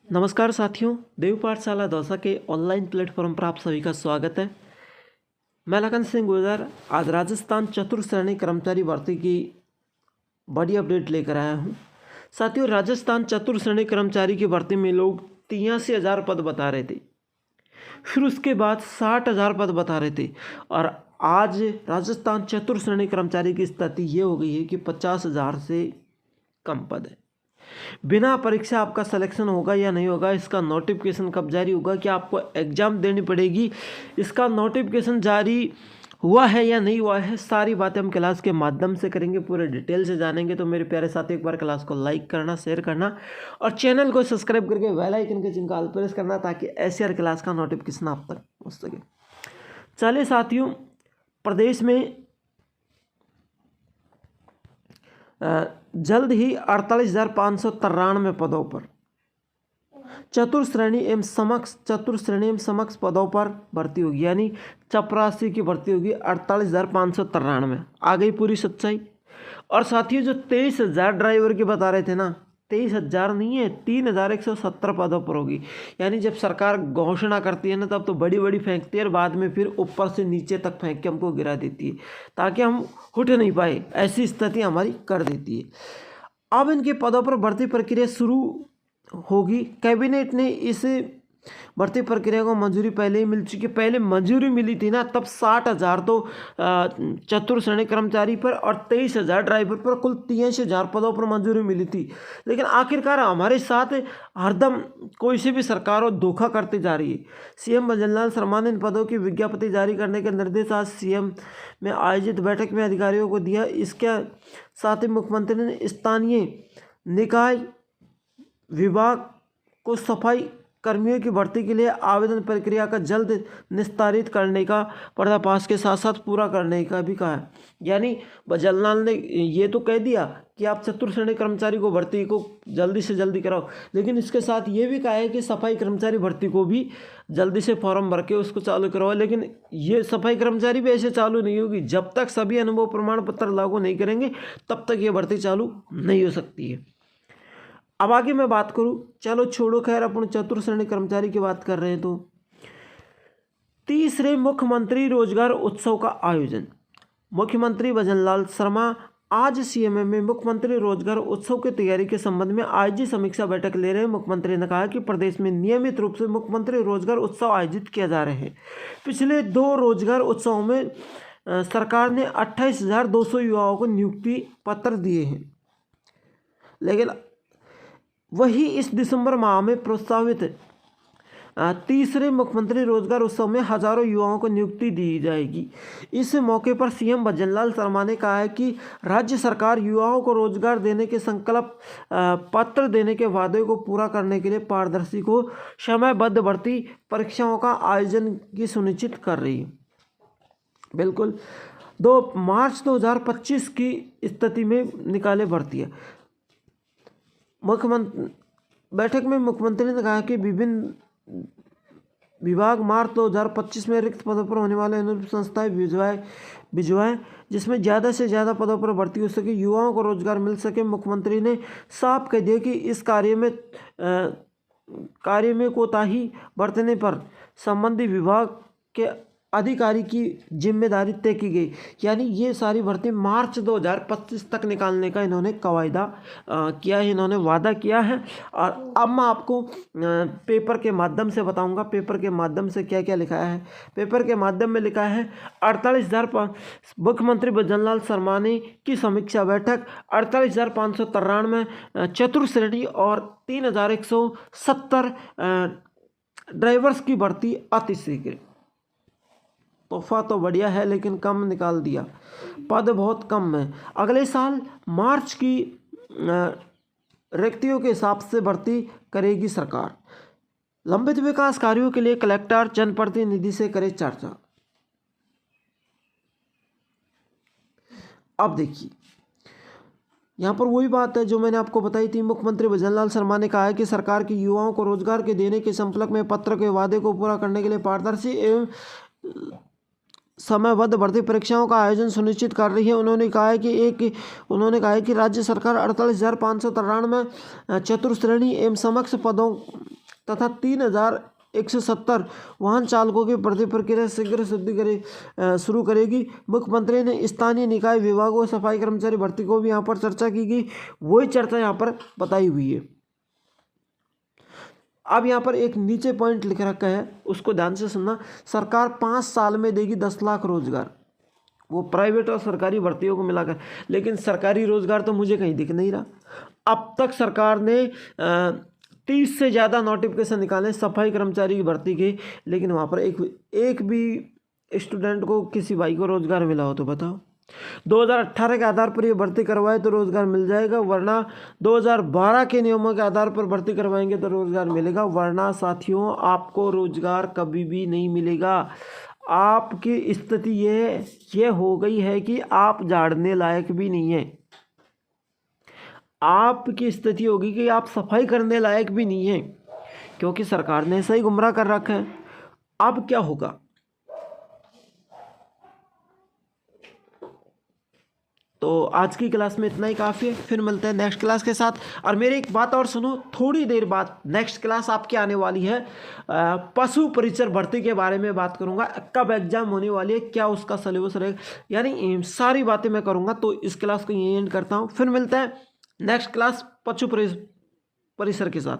नमस्कार साथियों, देव पाठशाला दौसा के ऑनलाइन प्लेटफॉर्म पर आप सभी का स्वागत है। मैं लखन सिंह गुर्जर आज राजस्थान चतुर्थ श्रेणी कर्मचारी भर्ती की बड़ी अपडेट लेकर आया हूं। साथियों, राजस्थान चतुर्थ श्रेणी कर्मचारी की भर्ती में लोग 83,000 पद बता रहे थे, फिर उसके बाद 60,000 पद बता रहे थे और आज राजस्थान चतुर्थ श्रेणी कर्मचारी की स्थिति ये हो गई है कि 50,000 से कम पद है। बिना परीक्षा आपका सिलेक्शन होगा या नहीं होगा, इसका नोटिफिकेशन कब जारी होगा, क्या आपको एग्जाम देनी पड़ेगी, इसका नोटिफिकेशन जारी हुआ है या नहीं हुआ है, सारी बातें हम क्लास के माध्यम से करेंगे, पूरे डिटेल से जानेंगे। तो मेरे प्यारे साथी, एक बार क्लास को लाइक करना, शेयर करना और चैनल को सब्सक्राइब करके बेल आइकन के चिन्ह को ऑल प्रेस करना ताकि ऐसी हर क्लास का नोटिफिकेशन आप तक पहुँच सके। चलिए साथियों, प्रदेश में जल्द ही 48,593 पदों पर चतुर्थ श्रेणी एवं समक्ष पदों पर भर्ती होगी, यानी चपरासी की भर्ती होगी 48,593। आ गई पूरी सच्चाई। और साथियों, जो 23,000 ड्राइवर की बता रहे थे ना, 23,000 नहीं है, 3,170 पदों पर होगी। यानी जब सरकार घोषणा करती है ना, तब तो बड़ी बड़ी फेंकती है और बाद में फिर ऊपर से नीचे तक फेंक के हमको गिरा देती है ताकि हम उठ नहीं पाए, ऐसी स्थिति हमारी कर देती है। अब इनके पदों पर भर्ती प्रक्रिया शुरू होगी। कैबिनेट ने इस भर्ती प्रक्रिया को मंजूरी पहले ही मिल चुकी है। पहले मंजूरी मिली थी ना, तब 60,000 तो चतुर्थ श्रेणी कर्मचारी पर और 23,000 ड्राइवर पर, कुल 83,000 पदों पर मंजूरी मिली थी। लेकिन आखिरकार हमारे साथ हरदम कोई सी भी सरकार और धोखा करती जा रही है। सीएम भजनलाल शर्मा ने इन पदों की विज्ञप्ति जारी करने के निर्देश आज सीएम में आयोजित बैठक में अधिकारियों को दिया। इसके साथ ही मुख्यमंत्री ने स्थानीय निकाय विभाग को सफाई कर्मियों की भर्ती के लिए आवेदन प्रक्रिया का जल्द निस्तारित करने का, पर्दाफाश के साथ साथ पूरा करने का भी कहा है। यानी भजनलाल ने ये तो कह दिया कि आप चतुर्थ श्रेणी कर्मचारी को भर्ती को जल्दी से जल्दी कराओ, लेकिन इसके साथ ये भी कहा है कि सफाई कर्मचारी भर्ती को भी जल्दी से फॉर्म भर के उसको चालू करवाओ। लेकिन ये सफाई कर्मचारी भी ऐसे चालू नहीं होगी, जब तक सभी अनुभव प्रमाण पत्र लागू नहीं करेंगे तब तक ये भर्ती चालू नहीं हो सकती है। अब आगे मैं बात करूं, चलो छोड़ो, खैर अपन चतुर्थ श्रेणी कर्मचारी की बात कर रहे हैं। तो तीसरे मुख्यमंत्री रोजगार उत्सव का आयोजन। मुख्यमंत्री भजनलाल शर्मा आज सीएमएम में मुख्यमंत्री रोजगार उत्सव की तैयारी के संबंध में आयोजित समीक्षा बैठक ले रहे हैं। मुख्यमंत्री ने कहा कि प्रदेश में नियमित रूप से मुख्यमंत्री रोजगार उत्सव आयोजित किया जा रहे हैं। पिछले 2 रोजगार उत्सवों में सरकार ने 28,200 युवाओं को नियुक्ति पत्र दिए हैं, लेकिन वही इस दिसंबर माह में प्रस्तावित तीसरे मुख्यमंत्री रोजगार उत्सव में हजारों युवाओं को नियुक्ति दी जाएगी। इस मौके पर सीएम भजनलाल शर्मा ने कहा है कि राज्य सरकार युवाओं को रोजगार देने के संकल्प पत्र देने के वादे को पूरा करने के लिए पारदर्शी को समयबद्ध भर्ती परीक्षाओं का आयोजन की सुनिश्चित कर रही है। बिल्कुल 2 मार्च 2025 की स्थिति में निकाले भर्तियाँ। बैठक में मुख्यमंत्री ने कहा कि विभिन्न विभाग मार्च 2025 में रिक्त पदों पर होने वाले अनुरूप संस्थाएं भिजवाएं जिसमें ज़्यादा से ज़्यादा पदों पर भर्ती हो सके, युवाओं को रोजगार मिल सके। मुख्यमंत्री ने साफ कह दिया कि इस कार्य में कोताही बरतने पर संबंधित विभाग के अधिकारी की जिम्मेदारी तय की गई। यानी ये सारी भर्ती मार्च 2025 तक निकालने का इन्होंने कवायदा किया है, इन्होंने वादा किया है। और अब मैं आपको पेपर के माध्यम से बताऊंगा, पेपर के माध्यम से क्या क्या लिखा है। पेपर के माध्यम में लिखा है 48,000 मुख्यमंत्री भजनलाल शर्मा ने की समीक्षा बैठक, 48,593 चतुर्थ श्रेणी और 3,170 ड्राइवर्स की भर्ती अतिशीघ्र। तोहफा तो बढ़िया है लेकिन कम निकाल दिया, पद बहुत कम है। अगले साल मार्च की रिक्तियों के हिसाब से भर्ती करेगी सरकार। लंबित विकास कार्यों के लिए कलेक्टर जनप्रतिनिधि से करे चर्चा। अब देखिए, यहाँ पर वही बात है जो मैंने आपको बताई थी। मुख्यमंत्री भजनलाल शर्मा ने कहा है कि सरकार की युवाओं को रोजगार के देने के संपर्क में पत्र के वादे को पूरा करने के लिए पारदर्शी एवं समयबद्ध भर्ती परीक्षाओं का आयोजन सुनिश्चित कर रही है। उन्होंने कहा है कि राज्य सरकार 48,593 चतुर्श्रेणी एवं समक्ष पदों तथा 3,170 वाहन चालकों की भर्ती प्रक्रिया शीघ्र शुरू करेगी। मुख्यमंत्री ने स्थानीय निकाय विभागों और सफाई कर्मचारी भर्ती को भी यहाँ पर चर्चा की गई, वही चर्चा यहाँ पर बताई हुई है। अब यहाँ पर एक नीचे पॉइंट लिख रखा है, उसको ध्यान से सुनना। सरकार 5 साल में देगी 10 लाख रोजगार, वो प्राइवेट और सरकारी भर्तियों को मिलाकर। लेकिन सरकारी रोजगार तो मुझे कहीं दिख नहीं रहा। अब तक सरकार ने 30 से ज़्यादा नोटिफिकेशन निकाले सफाई कर्मचारी की भर्ती के, लेकिन वहाँ पर एक भी स्टूडेंट को, किसी भाई को रोजगार मिला हो तो बताओ। 2018 के आधार पर ये भर्ती करवाए तो रोजगार मिल जाएगा, वरना 2012 के नियमों के आधार पर भर्ती करवाएंगे तो रोजगार मिलेगा, वरना साथियों आपको रोजगार कभी भी नहीं मिलेगा। आपकी स्थिति ये हो गई है कि आप झाड़ने लायक भी नहीं है। आपकी स्थिति होगी कि आप सफाई करने लायक भी नहीं है, क्योंकि सरकार ने सही गुमराह कर रखा है। अब क्या होगा? तो आज की क्लास में इतना ही काफ़ी है, फिर मिलते हैं नेक्स्ट क्लास के साथ। और मेरी एक बात और सुनो, थोड़ी देर बाद नेक्स्ट क्लास आपकी आने वाली है, पशु परिचर भर्ती के बारे में बात करूंगा। कब एग्जाम होने वाली है, क्या उसका सिलेबस रहेगा, यानी सारी बातें मैं करूंगा। तो इस क्लास को यहीं एंड करता हूँ, फिर मिलते हैं नेक्स्ट क्लास पशु परिसर के साथ।